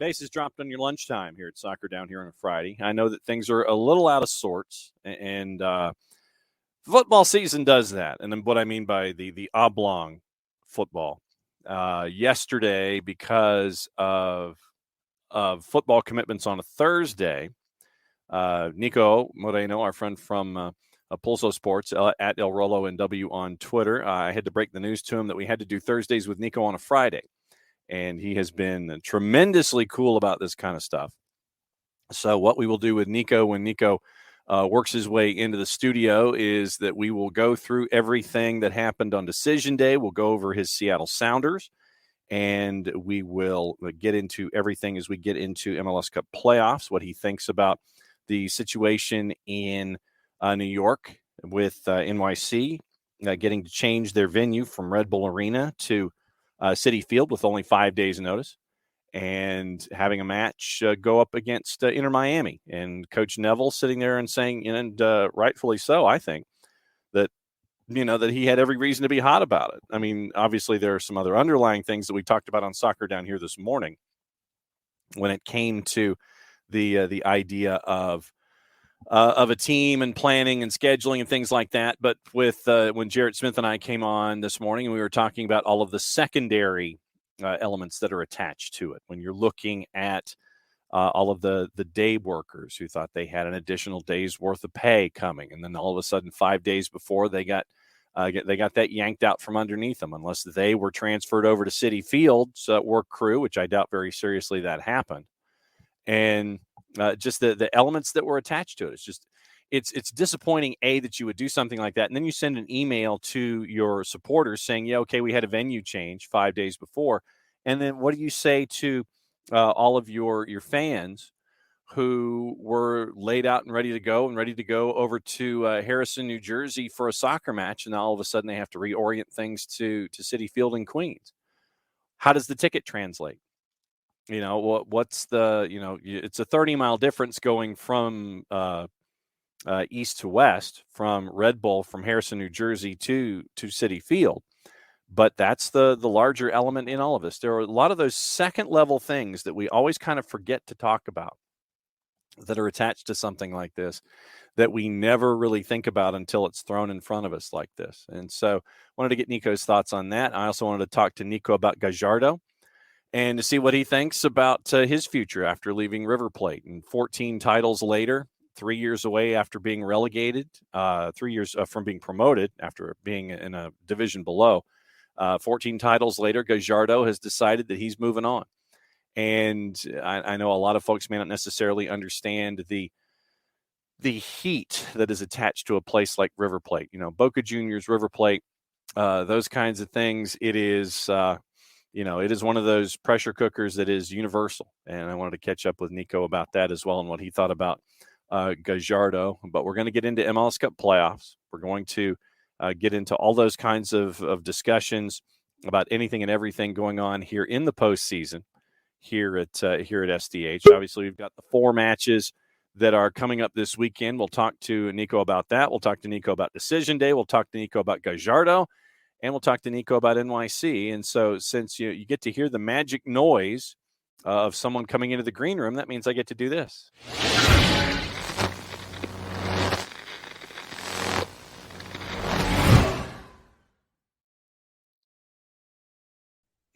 Bases dropped on your lunchtime here at Soccer Down here on a Friday. I know that things are a little out of sorts, and football season does that. And then what I mean by the oblong football. Yesterday, because of football commitments on a Thursday, Niko Moreno, our friend from Pulso Sports, at El Rolo NW on Twitter, I had to break the news to him that we had to do Thursdays with Niko on a Friday. And he has been tremendously cool about this kind of stuff. So what we will do with Niko when Niko works his way into the studio is that we will go through everything that happened on decision day. We'll go over his Seattle Sounders, and we will get into everything as we get into MLS Cup playoffs, what he thinks about the situation in New York with NYC getting to change their venue from Red Bull Arena to Citi Field with only 5 days notice, and having a match go up against Inter Miami, and Coach Neville sitting there and saying, and rightfully so, I think, that that he had every reason to be hot about it. I mean, obviously there are some other underlying things that we talked about on Soccer Down here this morning when it came to the idea of a team and planning and scheduling and things like that. But with when Jarrett Smith and I came on this morning, and we were talking about all of the secondary elements that are attached to it. When you're looking at all of the day workers who thought they had an additional day's worth of pay coming, and then all of a sudden 5 days before they got that yanked out from underneath them, unless they were transferred over to Citi Field's work crew, which I doubt very seriously that happened. And just the elements that were attached to it. It's disappointing, that you would do something like that. And then you send an email to your supporters saying, yeah, okay, we had a venue change 5 days before. And then what do you say to all of your fans who were laid out and ready to go over to Harrison, New Jersey for a soccer match. And now all of a sudden they have to reorient things to Citi Field in Queens. How does the ticket translate? What's the, it's a 30-mile difference going from east to west, from Red Bull, from Harrison, New Jersey to Citi Field. But that's the larger element in all of this. There are a lot of those second level things that we always kind of forget to talk about that are attached to something like this that we never really think about until it's thrown in front of us like this. And so I wanted to get Niko's thoughts on that. I also wanted to talk to Niko about Gallardo and to see what he thinks about his future after leaving River Plate. And 14 titles later, 3 years away after being relegated, 3 years from being promoted after being in a division below, 14 titles later, Gallardo has decided that he's moving on. And I know a lot of folks may not necessarily understand the heat that is attached to a place like River Plate. Boca Juniors, River Plate, those kinds of things. It is, it is one of those pressure cookers that is universal. And I wanted to catch up with Niko about that as well and what he thought about Gallardo. But we're going to get into MLS Cup playoffs. We're going to get into all those kinds of discussions about anything and everything going on here in the postseason here at SDH. Obviously, we've got the 4 matches that are coming up this weekend. We'll talk to Niko about that. We'll talk to Niko about Decision Day. We'll talk to Niko about Gallardo. And we'll talk to Niko about NYC. And so since you get to hear the magic noise of someone coming into the green room, that means I get to do this.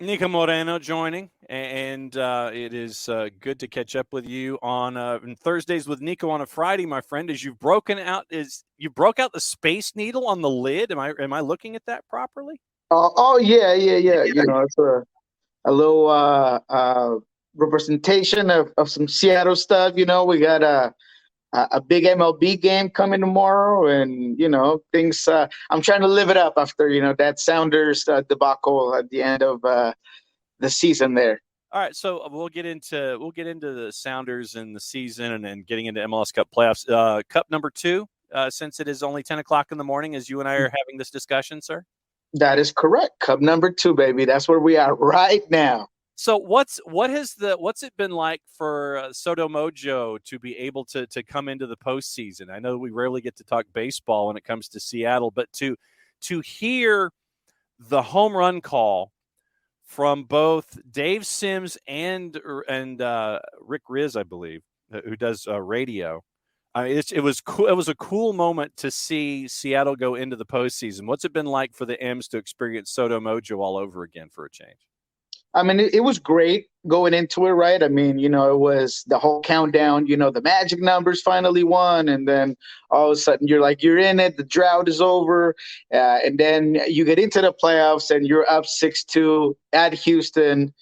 Niko Moreno joining, and it is good to catch up with you on Thursdays with Niko on a Friday, my friend. As you broke out the Space Needle on the lid. Am I looking at that properly? Yeah. It's a little representation of some Seattle stuff. We got a big MLB game coming tomorrow, and things. I'm trying to live it up after that Sounders debacle at the end of the season there. All right, so we'll get into the Sounders and the season, and then getting into MLS Cup playoffs. Cup number 2, since it is only 10 o'clock in the morning, as you and I are having this discussion, sir. That is correct. Cup number 2, baby. That's where we are right now. So what's it been like for Soto Mojo to be able to come into the postseason? I know we rarely get to talk baseball when it comes to Seattle, but to hear the home run call from both Dave Sims and Rick Riz, I believe, who does radio. It was cool. It was a cool moment to see Seattle go into the postseason. What's it been like for the M's to experience Soto Mojo all over again for a change? I mean, it was great going into it, right? I mean, it was the whole countdown, the magic numbers finally won. And then all of a sudden you're in it. The drought is over. And then you get into the playoffs and you're up 6-2 at Houston.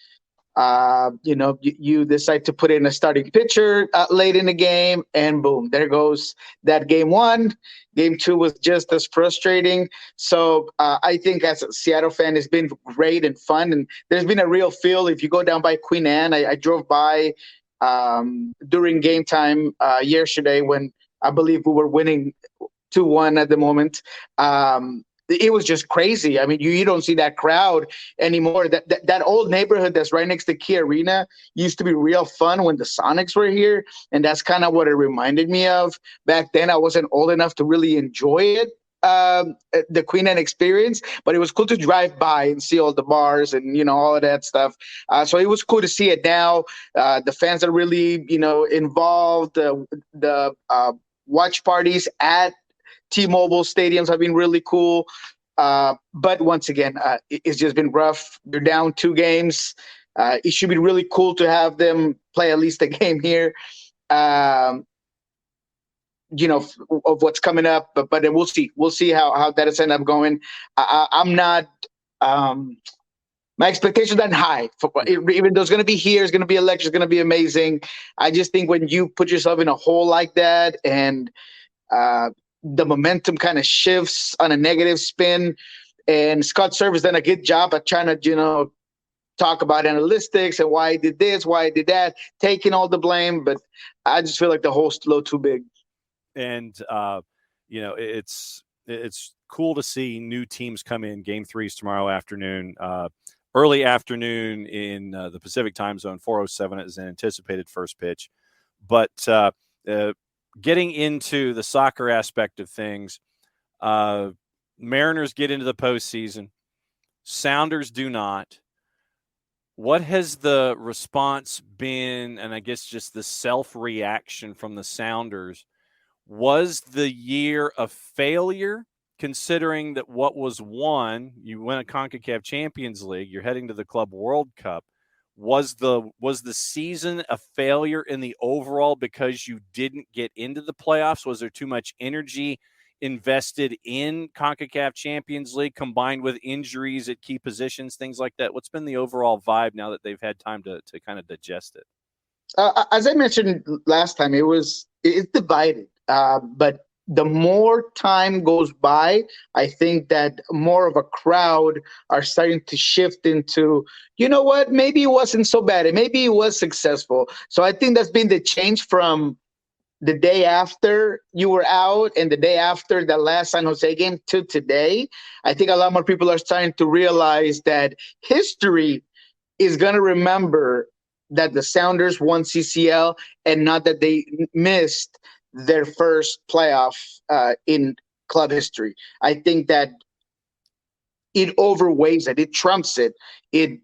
You decide to put in a starting pitcher late in the game, and boom, there goes that game 1. Game 2 was just as frustrating. So I think as a Seattle fan, it's been great and fun, and there's been a real feel. If you go down by Queen Anne, I drove by during game time yesterday when I believe we were winning 2-1 at the moment. It was just crazy. I mean, you don't see that crowd anymore. That old neighborhood that's right next to Key Arena used to be real fun when the Sonics were here, and that's kind of what it reminded me of. Back then, I wasn't old enough to really enjoy it, the Queen Anne experience, but it was cool to drive by and see all the bars and, all of that stuff. So it was cool to see it now. The fans are really, involved. The watch parties at T-Mobile stadiums have been really cool. But once again, it's just been rough. They're down 2 games. It should be really cool to have them play at least a game here, of what's coming up. But then we'll see. We'll see how that is end up going. I'm not my expectations aren't high. Even though it's going to be here, it's going to be electric, it's going to be amazing. I just think when you put yourself in a hole like that and the momentum kind of shifts on a negative spin, and Scott Servais done a good job at trying to, talk about analytics and why I did this, why I did that, taking all the blame. But I just feel like the hole's a little too big. And, it's cool to see new teams come in. Game 3 is tomorrow afternoon, early afternoon in the Pacific time zone, 4:07 is an anticipated first pitch. But getting into the soccer aspect of things, Mariners get into the postseason. Sounders do not. What has the response been, and I guess just the self-reaction from the Sounders? Was the year a failure, considering that what was won, you win a CONCACAF Champions League, you're heading to the Club World Cup. Was the season a failure in the overall because you didn't get into the playoffs? Was there too much energy invested in CONCACAF Champions League combined with injuries at key positions, things like that? What's been the overall vibe now that they've had time to kind of digest it? As I mentioned last time, it's divided. But the more time goes by, I think that more of a crowd are starting to shift into, what, maybe it wasn't so bad and maybe it was successful. So I think that's been the change from the day after you were out and the day after the last San Jose game to today. I think a lot more people are starting to realize that history is going to remember that the Sounders won CCL and not that they missed their first playoff in club history. I think that it overweighs it. It trumps it. It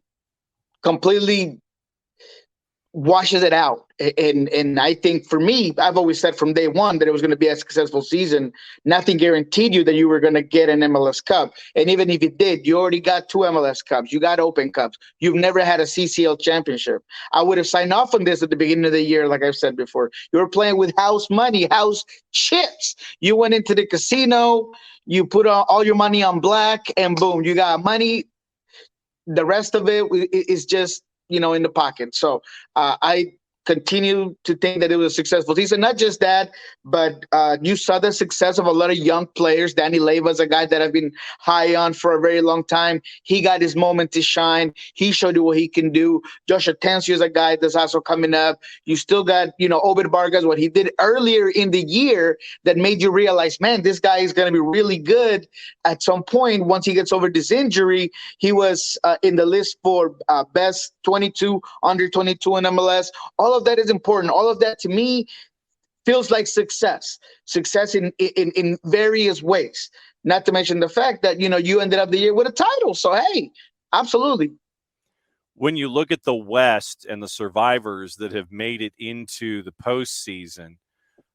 completely washes it out. And I think for me, I've always said from day one that it was going to be a successful season. Nothing guaranteed you that you were going to get an MLS Cup. And even if you did, you already got 2 MLS Cups. You got Open Cups. You've never had a CCL championship. I would have signed off on this at the beginning of the year, like I've said before. You were playing with house money, house chips. You went into the casino, you put all your money on black, and boom, you got money. The rest of it is just, in the pocket. So I continue to think that it was a successful season. Not just that, but you saw the success of a lot of young players. Danny Leiva's a guy that I've been high on for a very long time. He got his moment to shine. He showed you what he can do. Josh Atencio is a guy that's also coming up. You still got, Obed Vargas, what he did earlier in the year that made you realize, man, this guy is going to be really good at some point. Once he gets over this injury, he was in the list for best 22, under 22 in MLS. All of that is important. All of that to me feels like success in various ways. Not to mention the fact that, you ended up the year with a title. So, hey, absolutely. When you look at the West and the survivors that have made it into the postseason,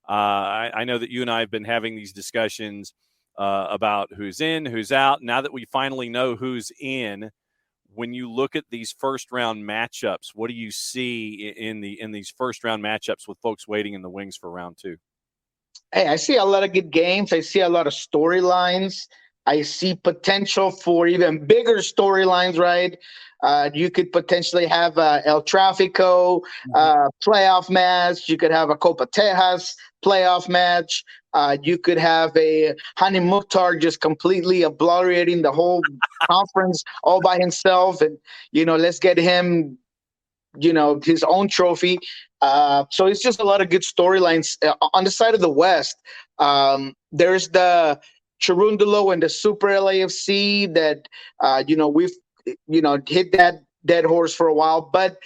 I know that you and I have been having these discussions about who's in, who's out. Now that we finally know who's in, when you look at these first round matchups, what do you see in these first round matchups with folks waiting in the wings for round two? Hey, I see a lot of good games. I see a lot of storylines. I see potential for even bigger storylines, right? You could potentially have El Tráfico playoff match. You could have a Copa Tejas playoff match. You could have a Hani Mukhtar just completely obliterating the whole conference all by himself. And, let's get him, his own trophy. So it's just a lot of good storylines. On the side of the West, there's the Cherundolo and the Super LAFC that, we've, hit that dead horse for a while. But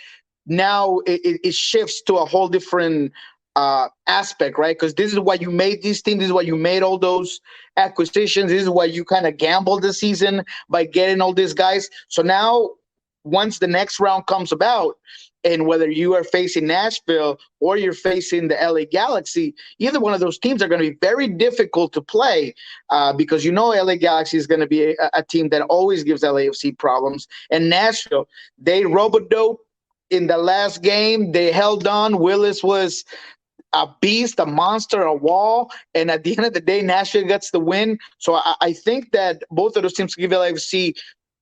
now it shifts to a whole different aspect, right? Because this is why you made these teams. This is why you made all those acquisitions. This is why you kind of gambled the season by getting all these guys. So now, once the next round comes about, and whether you are facing Nashville or you're facing the LA Galaxy, either one of those teams are going to be very difficult to play because LA Galaxy is going to be a team that always gives LAFC problems. And Nashville, they robo-dope in the last game. They held on. Willis was a beast, a monster, a wall. And at the end of the day, Nashville gets the win. So I think that both of those teams give LAFC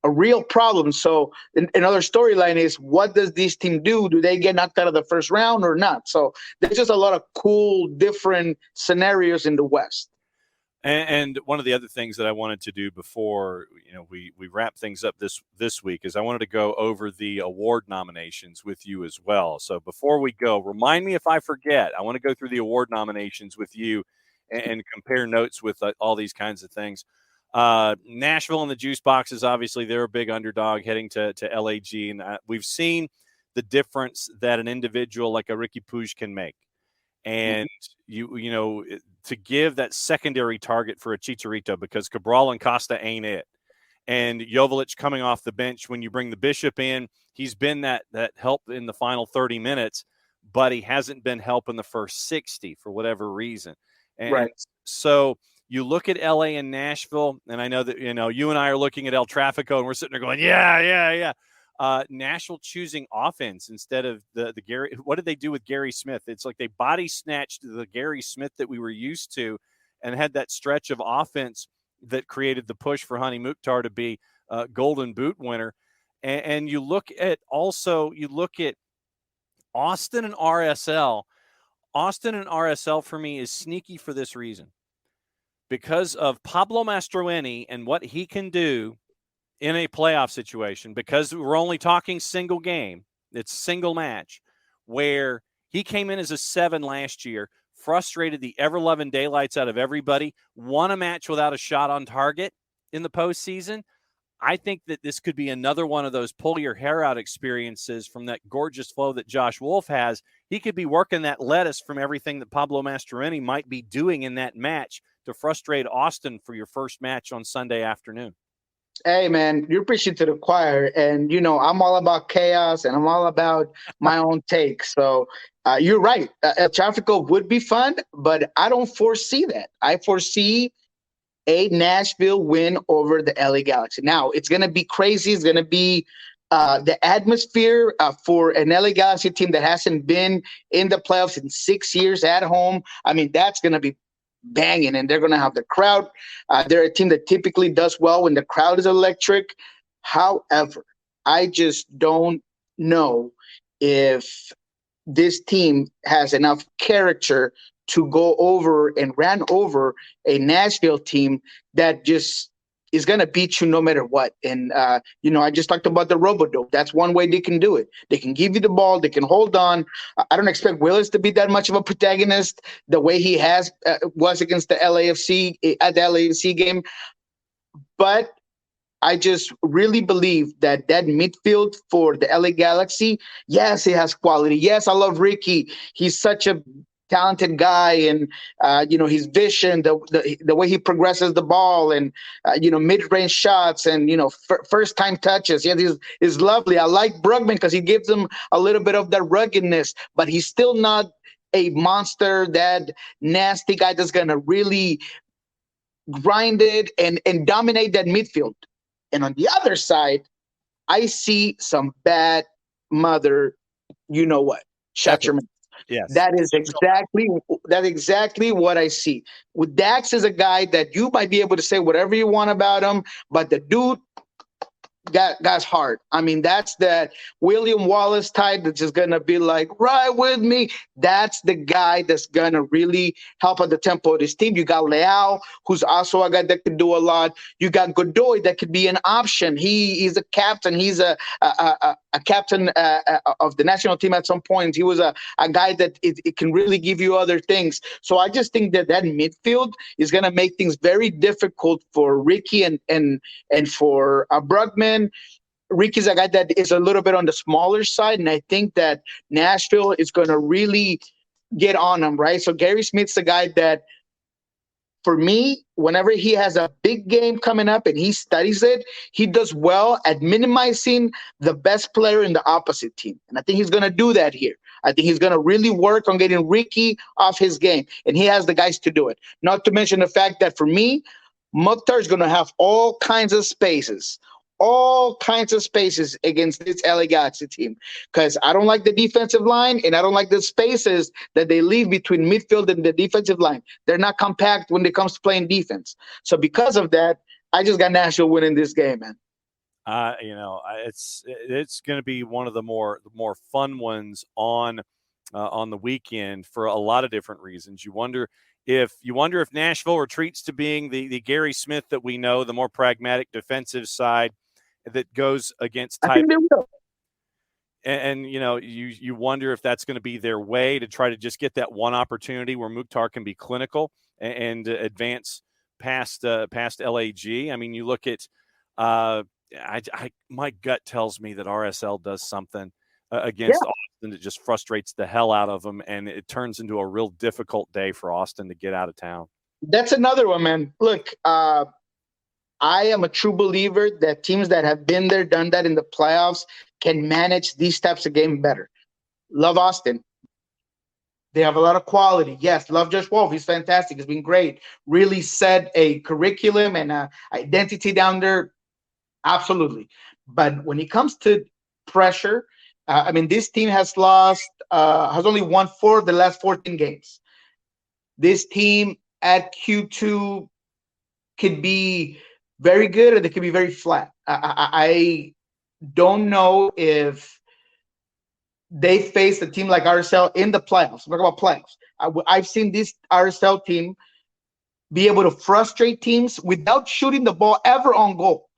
a real problem. So another storyline is, what does this team do? Do they get knocked out of the first round or not? So there's just a lot of cool, different scenarios in the West. And one of the other things that I wanted to do before we wrap things up this week is I wanted to go over the award nominations with you as well. So before we go, remind me if I forget. I want to go through the award nominations with you and compare notes with all these kinds of things. Nashville and the Juice Boxes, obviously they're a big underdog heading to LAG, and we've seen the difference that an individual like a Ricky Puig can make. And to give that secondary target for a Chicharito, because Cabral and Costa ain't it. And Joveljic coming off the bench, when you bring the Bishop in, he's been that help in the final 30 minutes, but he hasn't been help in the first 60 for whatever reason. And right. So you look at LA and Nashville, and I know that, you and I are looking at El Tráfico, and we're sitting there going, yeah. Nashville choosing offense instead of the Gary. What did they do with Gary Smith? It's like they body snatched the Gary Smith that we were used to and had that stretch of offense that created the push for Hani Mukhtar to be Golden Boot winner. And you look at Austin and RSL. Austin and RSL for me is sneaky for this reason. Because of Pablo Mastroeni and what he can do in a playoff situation, because we're only talking single game, it's single match, where he came in as a 7 last year, frustrated the ever-loving daylights out of everybody, won a match without a shot on target in the postseason. I think that this could be another one of those pull your hair out experiences from that gorgeous flow that Josh Wolf has. He could be working that lettuce from everything that Pablo Mastroeni might be doing in that match to frustrate Austin for your first match on Sunday afternoon. Hey, man, you're preaching to the choir. And, I'm all about chaos and I'm all about my own take. So you're right. El Tráfico would be fun, but I don't foresee that. I foresee a Nashville win over the LA Galaxy. Now, it's going to be crazy. It's going to be the atmosphere for an LA Galaxy team that hasn't been in the playoffs in 6 years at home. I mean, that's going to be banging, and they're going to have the crowd. They're a team that typically does well when the crowd is electric. However, I just don't know if this team has enough character to go over and ran over a Nashville team that just is going to beat you no matter what. And, I just talked about the Robo-Dope. That's one way they can do it. They can give you the ball. They can hold on. I don't expect Willis to be that much of a protagonist the way he was against the LAFC at the LAFC game. But I just really believe that midfield for the LA Galaxy, yes, it has quality. Yes, I love Ricky. He's such a talented guy, and his vision, the way he progresses the ball, and mid-range shots, and first-time touches. Yeah, is lovely. I like Brugman because he gives him a little bit of that ruggedness, but he's still not a monster, that nasty guy that's gonna really grind it and dominate that midfield. And on the other side, I see some bad mother, shut your mouth. Yes. That's exactly what I see. With Dax is a guy that you might be able to say whatever you want about him, but the dude guy's hard. I mean, that's that William Wallace type that's just gonna be like, right with me. That's the guy that's gonna really help at the tempo of this team. You got Leao, who's also a guy that can do a lot. You got Godoy that could be an option. He's a captain. He's a captain of the national team at some point. He was a guy that it can really give you other things. So I just think that midfield is gonna make things very difficult for Ricky and for Brugman. Ricky's a guy that is a little bit on the smaller side, and I think that Nashville is going to really get on him, right? So Gary Smith's the guy that, for me, whenever he has a big game coming up and he studies it, he does well at minimizing the best player in the opposite team. And I think he's going to do that here. I think he's going to really work on getting Ricky off his game, and he has the guys to do it. Not to mention the fact that, for me, Mukhtar is going to have all kinds of spaces against this LA Galaxy team, because I don't like the defensive line, and I don't like the spaces that they leave between midfield and the defensive line. They're not compact when it comes to playing defense. So because of that, I just got Nashville winning this game, man. It's going to be one of the more fun ones on the weekend for a lot of different reasons. You wonder if Nashville retreats to being the Gary Smith that we know, the more pragmatic defensive side that goes against type. I think they will. And you wonder if that's going to be their way to try to just get that one opportunity where Mukhtar can be clinical and advance past LAG. I mean, you look at my gut tells me that RSL does something against Austin that just frustrates the hell out of them, and it turns into a real difficult day for Austin to get out of town. That's another one, man. Look, I am a true believer that teams that have been there, done that in the playoffs can manage these types of games better. Love Austin. They have a lot of quality. Yes, love Josh Wolf. He's fantastic. He's been great. Really set a curriculum and a identity down there. Absolutely. But when it comes to pressure, this team has only won 4 of the last 14 games. This team at Q2 could be very good or they could be very flat. I don't know if they face a team like RSL in the playoffs. Talk about playoffs. I've seen this RSL team be able to frustrate teams without shooting the ball ever on goal.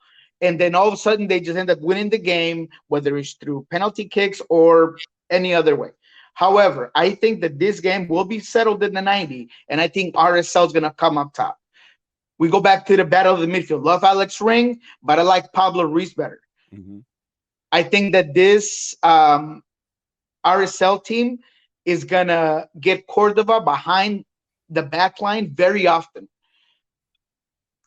And then all of a sudden they just end up winning the game, whether it's through penalty kicks or any other way. However, I think that this game will be settled in the 90, and I think RSL is going to come up top. We go back to the battle of the midfield. Love Alex Ring, but I like Pablo Ruiz better. Mm-hmm. I think that this RSL team is going to get Cordova behind the back line very often.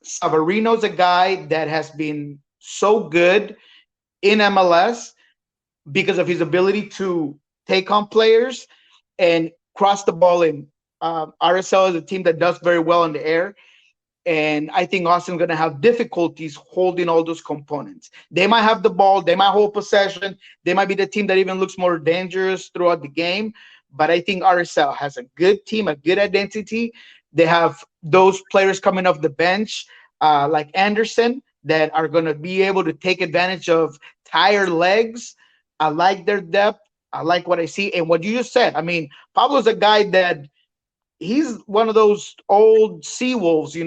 Savarino's a guy that has been so good in MLS because of his ability to take on players and cross the ball in. RSL is a team that does very well in the air, and I think Austin's going to have difficulties holding all those components. They might have the ball, they might hold possession, they might be the team that even looks more dangerous throughout the game, but I think RSL has a good team, a good identity. They have those players coming off the bench like Anderson that are going to be able to take advantage of tired legs. I like their depth. I like what I see. And what you just said, I mean, Pablo's a guy that he's one of those old sea wolves, he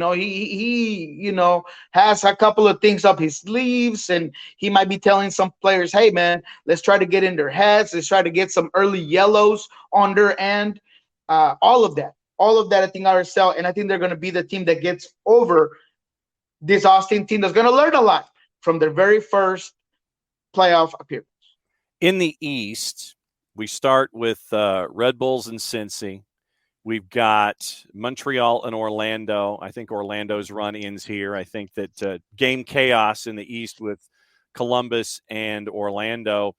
has a couple of things up his sleeves, and he might be telling some players, hey man, let's try to get in their heads, let's try to get some early yellows on their end. All of that I think RSL, and I think they're going to be the team that gets over this Austin team that's going to learn a lot from their very first playoff appearance. In the East, we start with Red Bulls and Cincy. We've got Montreal and Orlando. I think Orlando's run ends here. I think that game chaos in the East with Columbus and Orlando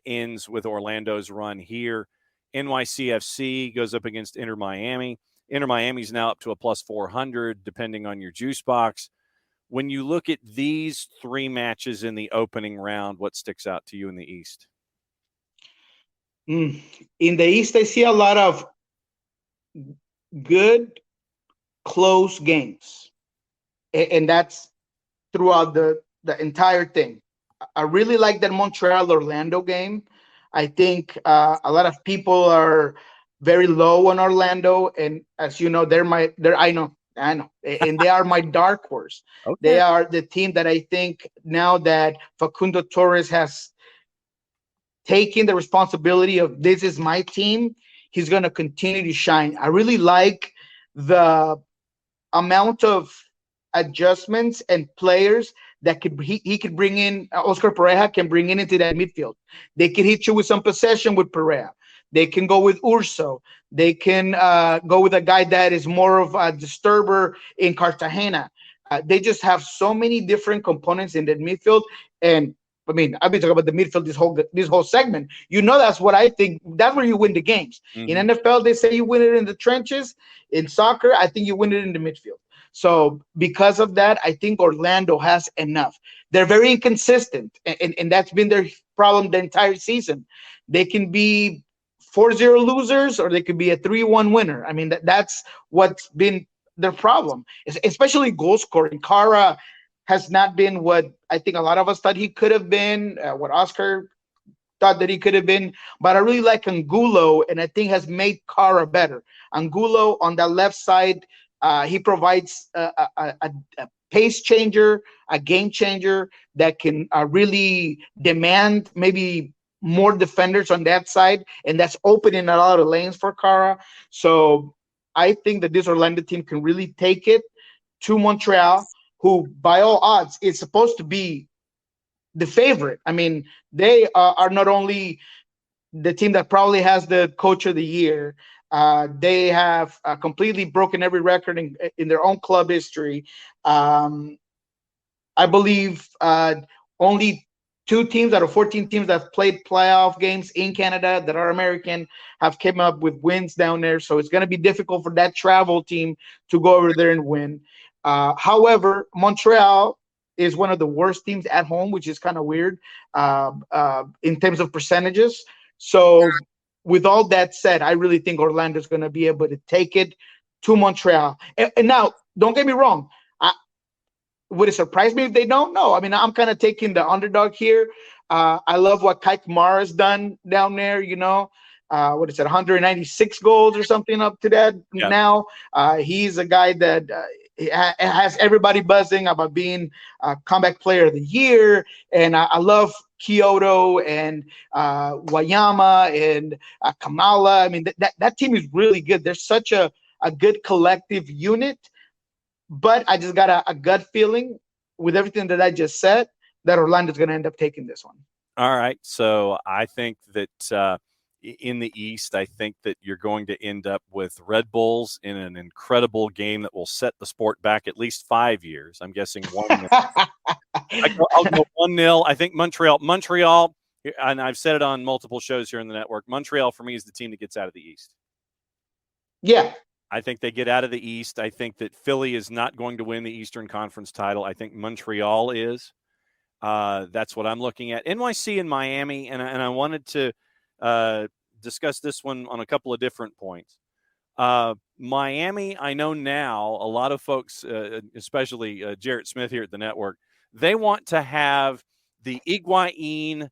ends with Orlando's run here. NYCFC goes up against Inter Miami. Inter Miami's now up to a plus 400, depending on your juice box. When you look at these three matches in the opening round, what sticks out to you in the East? In the East, I see a lot of good, close games. And that's throughout the entire thing. I really like that Montreal-Orlando game. I think a lot of people are very low on Orlando. And as you know, I know. And they are my dark horse. Okay. They are the team that I think now that Facundo Torres has taken the responsibility of this is my team, he's going to continue to shine. I really like the amount of adjustments and players that he could bring in. Oscar Pereira can bring into that midfield. They can hit you with some possession with Pereira. They can go with Urso. They can go with a guy that is more of a disturber in Cartagena. They just have so many different components in that midfield. And I mean, I've been talking about the midfield this whole segment. That's what I think. That's where you win the games. Mm-hmm. In NFL, they say you win it in the trenches. In soccer, I think you win it in the midfield. So because of that, I think Orlando has enough. They're very inconsistent, and that's been their problem the entire season. They can be 4-0 losers, or they could be a 3-1 winner. I mean, that's what's been their problem, especially goal scoring. Cara has not been what I think a lot of us thought he could have been, what Oscar thought that he could have been. But I really like Angulo, and I think has made Cara better. Angulo on the left side, he provides a pace changer, a game changer that can really demand maybe more defenders on that side, and that's opening a lot of lanes for Cara. So I think that this Orlando team can really take it to Montreal, who by all odds is supposed to be the favorite. I mean, they are not only the team that probably has the coach of the year, they have completely broken every record in their own club history. I believe only 2 teams out of 14 teams that have played playoff games in Canada that are American have came up with wins down there. So it's going to be difficult for that travel team to go over there and win. However, Montreal is one of the worst teams at home, which is kind of weird in terms of percentages. So with all that said, I really think Orlando is going to be able to take it to Montreal. And now, don't get me wrong. Would it surprise me if they don't? No. I mean, I'm kind of taking the underdog here. I love what Kai Kamara has done down there, what is it, 196 goals or something up to that now. He's a guy that has everybody buzzing about being a comeback player of the year. And I love Kyoto and Wayama and Kamala. I mean, that team is really good. They're such a good collective unit. But I just got a gut feeling with everything that I just said that Orlando's going to end up taking this one. All right. So I think that in the East, I think that you're going to end up with Red Bulls in an incredible game that will set the sport back at least 5 years. I'm guessing 1-0. I'll go 1-0. I think Montreal, and I've said it on multiple shows here in the network, Montreal for me is the team that gets out of the East. Yeah. I think they get out of the East. I think that Philly is not going to win the Eastern Conference title. I think Montreal is. That's what I'm looking at. NYC and Miami, and I wanted to discuss this one on a couple of different points. Miami, I know now a lot of folks, especially Jarrett Smith here at the network, they want to have the Higuain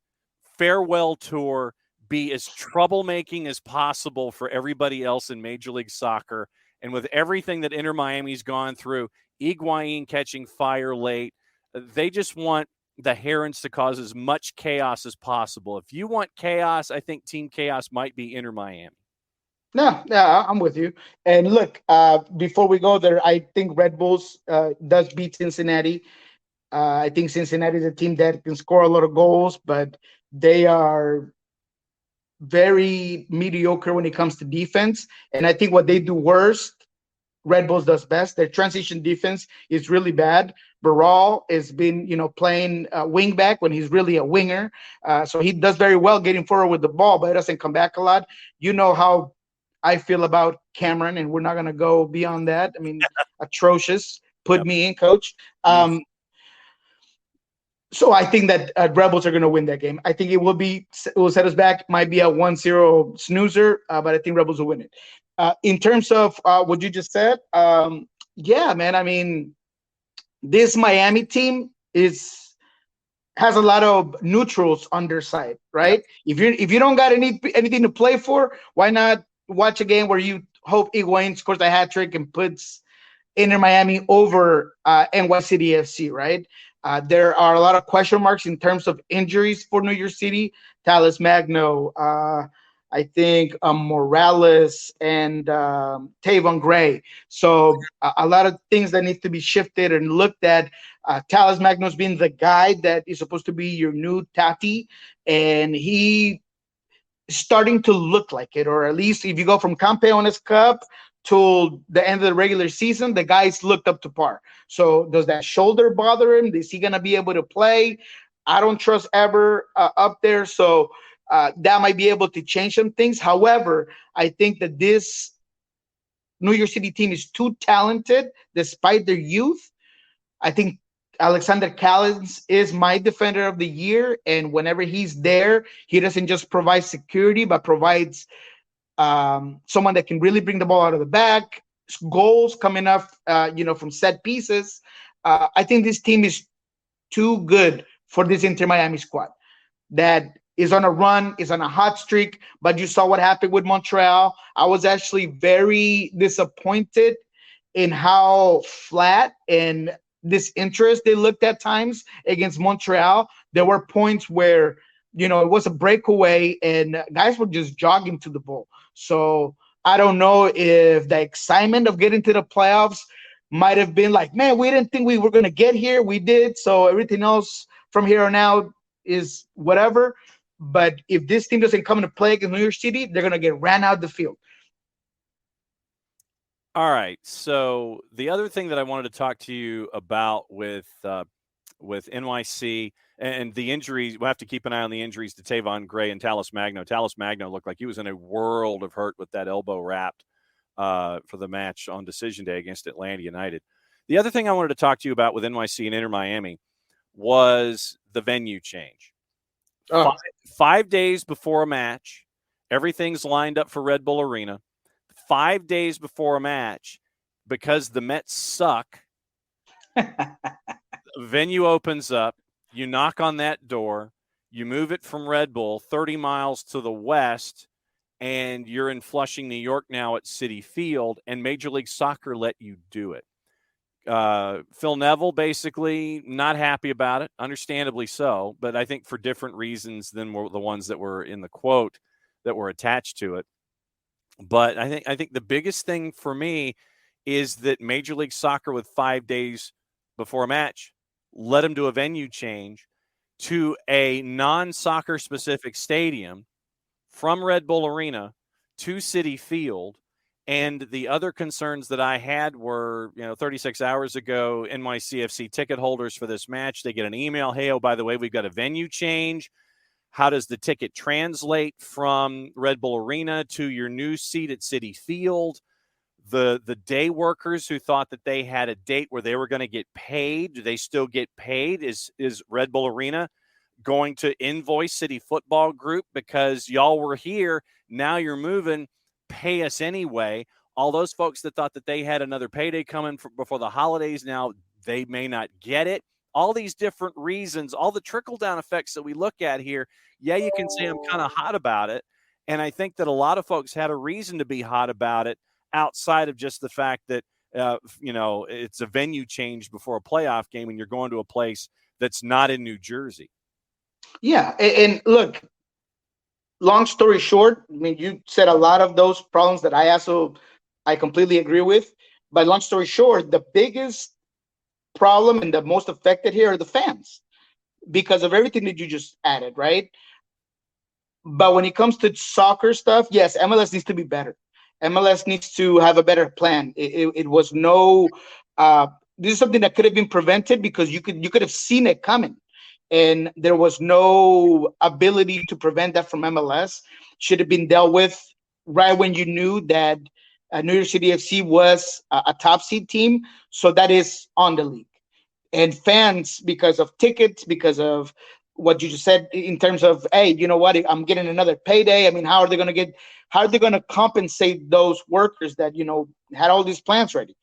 farewell tour be as troublemaking as possible for everybody else in Major League Soccer. And with everything that Inter Miami's gone through, Higuain catching fire late, they just want the Herons to cause as much chaos as possible. If you want chaos, I think Team Chaos might be Inter Miami. No, I'm with you. And look, before we go there, I think Red Bulls does beat Cincinnati. I think Cincinnati is a team that can score a lot of goals, but they are very mediocre when it comes to defense. And I think what they do worst, Red Bulls does best. Their transition defense is really bad. Barral has been, playing wing back when he's really a winger. So he does very well getting forward with the ball, but it doesn't come back a lot. You know how I feel about Cameron, and we're not going to go beyond that. I mean, atrocious. Put me in, coach. So I think that Rebels are going to win that game. I think it will set us back. Might be a 1-0 snoozer, but I think Rebels will win it. In terms of what you just said, yeah, man. I mean, this Miami team has a lot of neutrals on their side, right? Yep. If you don't got anything to play for, why not watch a game where you hope Higuain scores a hat trick and puts Inter Miami over NY City FC, right? There are a lot of question marks in terms of injuries for New York City. Talles Magno, I think Morales, and Tavon Gray. So a lot of things that need to be shifted and looked at. Talles Magno's been the guy that is supposed to be your new Tati, and he starting to look like it, or at least if you go from Campeones Cup to the end of the regular season, the guys looked up to par. So does that shoulder bother him? Is he going to be able to play? I don't trust Ever up there. So that might be able to change some things. However, I think that this New York City team is too talented despite their youth. I think Alexander Callens is my defender of the year. And whenever he's there, he doesn't just provide security, but provides someone that can really bring the ball out of the back, goals coming up, from set pieces. I think this team is too good for this Inter Miami squad that is on a run, is on a hot streak. But you saw what happened with Montreal. I was actually very disappointed in how flat and disinterest they looked at times against Montreal. There were points where, it was a breakaway and guys were just jogging to the ball. So I don't know if the excitement of getting to the playoffs might have been like, man, we didn't think we were going to get here. We did. So everything else from here on out is whatever. But if this team doesn't come into play against New York City, they're going to get ran out of the field. All right. So the other thing that I wanted to talk to you about with NYC and the injuries, we'll have to keep an eye on the injuries to Tavon Gray and Talles Magno. Talles Magno looked like he was in a world of hurt with that elbow wrapped for the match on decision day against Atlanta United. The other thing I wanted to talk to you about with NYC and Inter Miami was the venue change. 5 days before a match, everything's lined up for Red Bull Arena. 5 days before a match, because the Mets suck, venue opens up, you knock on that door, you move it from Red Bull 30 miles to the west, and you're in Flushing, New York now at Citi Field, and Major League Soccer let you do it. Phil Neville basically not happy about it, understandably so, but I think for different reasons than the ones that were in the quote that were attached to it. But I think the biggest thing for me is that Major League Soccer, with 5 days before a match, let them do a venue change to a non-soccer specific stadium from Red Bull Arena to Citi Field. And the other concerns that I had were, 36 hours ago, NYCFC ticket holders for this match, they get an email, hey, oh, by the way, we've got a venue change. How does the ticket translate from Red Bull Arena to your new seat at Citi Field? The day workers who thought that they had a date where they were going to get paid, do they still get paid? Is Red Bull Arena going to invoice City Football Group because y'all were here, now you're moving, pay us anyway? All those folks that thought that they had another payday coming before the holidays, now they may not get it. all these different reasons, all the trickle-down effects that we look at here. Yeah, you can say I'm kind of hot about it. And I think that a lot of folks had a reason to be hot about it outside of just the fact that, it's a venue change before a playoff game and you're going to a place that's not in New Jersey. Yeah. And look, long story short, I mean, you said a lot of those problems that I completely agree with. But long story short, the biggest problem and the most affected here are the fans because of everything that you just added, right? But when it comes to soccer stuff, yes, MLS needs to be better. MLS needs to have a better plan. It was no. This is something that could have been prevented because you could have seen it coming, and there was no ability to prevent that from MLS. Should have been dealt with right when you knew that New York City FC was a top seed team. So that is on the league. And fans, because of tickets, because of what you just said in terms of, hey, you know what, I'm getting another payday. I mean, how are they going to compensate those workers that, had all these plans ready?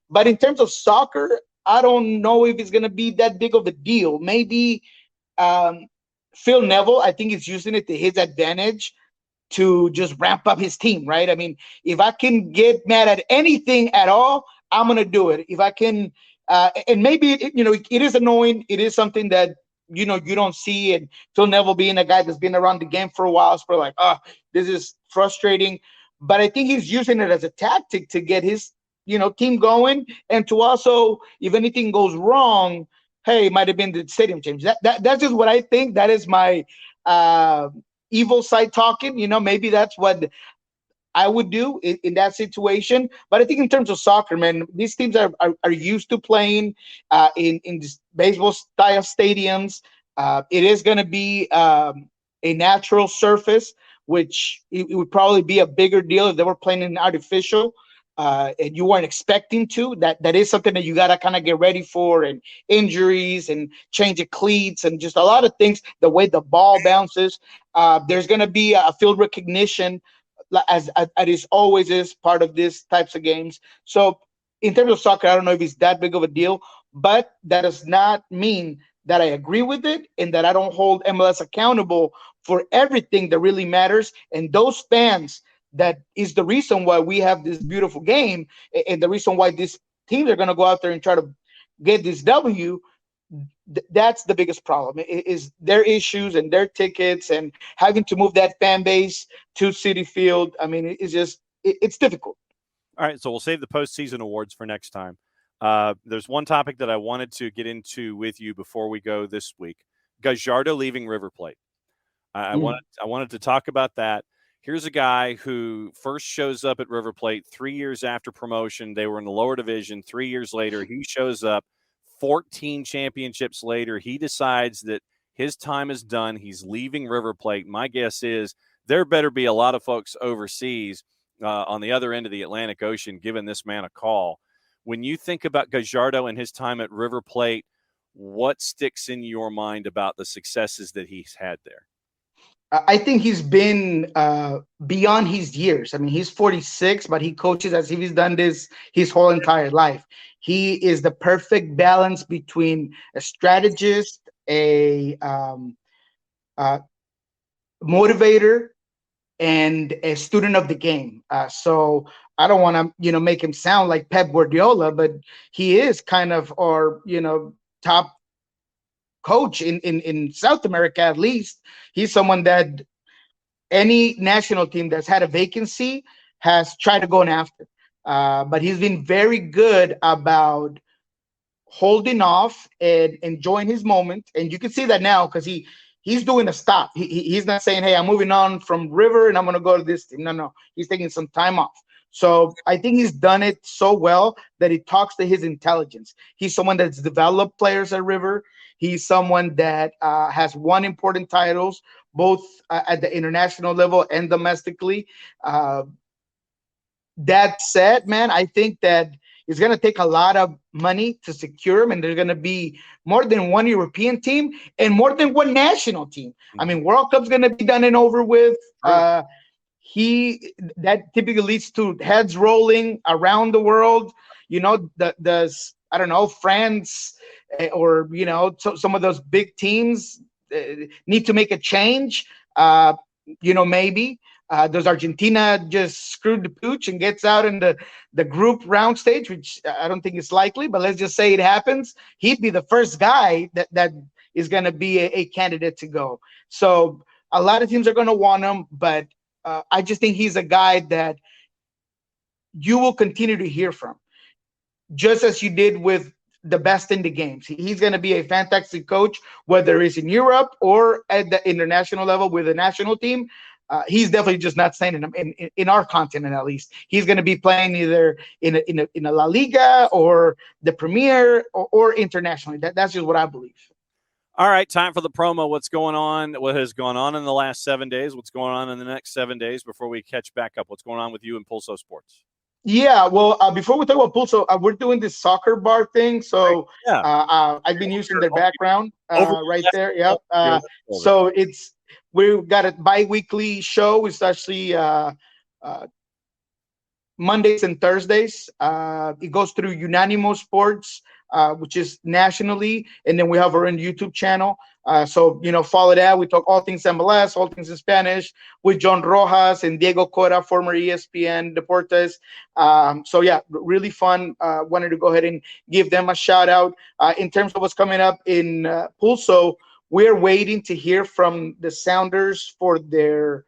But in terms of soccer, I don't know if it's going to be that big of a deal. Maybe Phil Neville, I think, is using it to his advantage to just ramp up his team, right? I mean, if I can get mad at anything at all, I'm going to do it. If I can, and maybe, it is annoying. It is something that, you don't see. And Phil Neville being a guy that's been around the game for a while, it's probably like, this is frustrating. But I think he's using it as a tactic to get his, team going. And to also, if anything goes wrong, hey, it might have been the stadium change. That's just what I think. That is my evil side talking. Maybe that's what I would do in that situation. But I think in terms of soccer, man, these teams are used to playing in this baseball style stadiums. It is going to be a natural surface, which it would probably be a bigger deal if they were playing in artificial. And you weren't expecting to. That is something that you got to kind of get ready for, and injuries and change of cleats and just a lot of things. The way the ball bounces, there's going to be a field recognition, as it always is part of these types of games. So in terms of soccer, I don't know if it's that big of a deal, but that does not mean that I agree with it and that I don't hold MLS accountable for everything that really matters. And those fans, that is the reason why we have this beautiful game, and the reason why these teams are going to go out there and try to get this W. That's the biggest problem, is their issues and their tickets and having to move that fan base to Citi Field. I mean, it's difficult. All right, so we'll save the postseason awards for next time. There's one topic that I wanted to get into with you before we go this week. Gallardo leaving River Plate. I wanted to talk about that. Here's a guy who first shows up at River Plate 3 years after promotion. They were in the lower division. 3 years later, he shows up. 14 championships later, he decides that his time is done. He's leaving River Plate. My guess is there better be a lot of folks overseas on the other end of the Atlantic Ocean giving this man a call. When you think about Gallardo and his time at River Plate, what sticks in your mind about the successes that he's had there? I think he's been beyond his years. I mean, he's 46, but he coaches as if he's done this his whole entire life. He is the perfect balance between a strategist, a motivator, and a student of the game. So I don't want to, make him sound like Pep Guardiola, but he is kind of our, top coach in South America, at least. He's someone that any national team that's had a vacancy has tried to go after. But he's been very good about holding off and enjoying his moment. And you can see that now because he's doing a stop. He's not saying, hey, I'm moving on from River and I'm going to go to this team. No. He's taking some time off. So I think he's done it so well that it talks to his intelligence. He's someone that's developed players at River. He's someone that has won important titles, both at the international level and domestically. That said, man, I think that it's going to take a lot of money to secure him, and there's going to be more than one European team and more than one national team. I mean, World Cup's going to be done and over with. That typically leads to heads rolling around the world. The I don't know, France or some of those big teams need to make a change. Maybe does Argentina just screw the pooch and gets out in the group round stage, which I don't think is likely, but let's just say it happens. He'd be the first guy that is going to be a candidate to go. So a lot of teams are going to want him, but I just think he's a guy that you will continue to hear from, just as you did with the best in the games. He's going to be a fantastic coach, whether it's in Europe or at the international level with the national team. He's definitely just not staying in our continent, at least. He's going to be playing either in a La Liga or the Premier or internationally. That's just what I believe. All right, time for the promo. What's going on? What has gone on in the last 7 days? What's going on in the next 7 days before we catch back up? What's going on with you in Pulso Sports? Yeah, well, before we talk about Pulso, we're doing this soccer bar thing. So I've been using their background right there. Yep. So we've got a bi-weekly show. It's actually Mondays and Thursdays. It goes through Unanimo Sports, which is nationally, and then we have our own YouTube channel. So follow that. We talk all things MLS, all things in Spanish with John Rojas and Diego Cora, former ESPN Deportes. So yeah, really fun. Wanted to go ahead and give them a shout out. In terms of what's coming up in Pulso, we're waiting to hear from the Sounders for their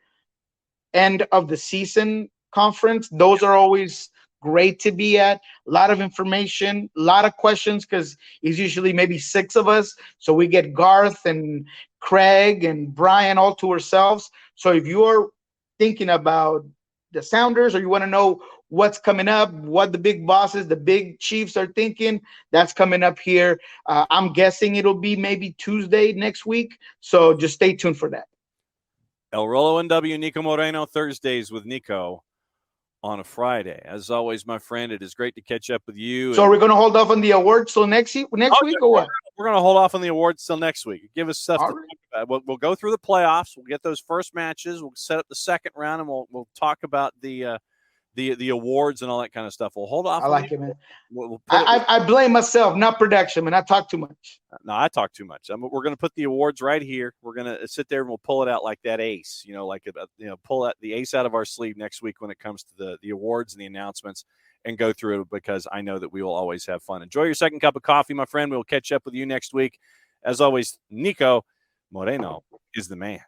end of the season conference. Those are always great to be at. A lot of information, a lot of questions, because it's usually maybe 6 of us. So we get Garth and Craig and Brian all to ourselves. So if you're thinking about the Sounders, or you want to know what's coming up, what the big bosses, the big chiefs are thinking, that's coming up here. I'm guessing it'll be maybe Tuesday next week. So just stay tuned for that. El Rolo NW, Niko Moreno, Thursdays with Niko on a Friday. As always, my friend, it is great to catch up with you. So we're going to hold off on the awards till next week or what? We're going to hold off on the awards till next week. Give us stuff to talk about. We'll go through the playoffs. We'll get those first matches. We'll set up the second round, and we'll talk about the awards and all that kind of stuff. We'll hold off. I like it, man. I blame myself, not production, man. I talk too much. No, I talk too much. We're going to put the awards right here. We're going to sit there and we'll pull it out like that ace, pull out the ace out of our sleeve next week when it comes to the awards and the announcements, and go through it, because I know that we will always have fun. Enjoy your second cup of coffee, my friend. We'll catch up with you next week. As always, Niko Moreno is the man.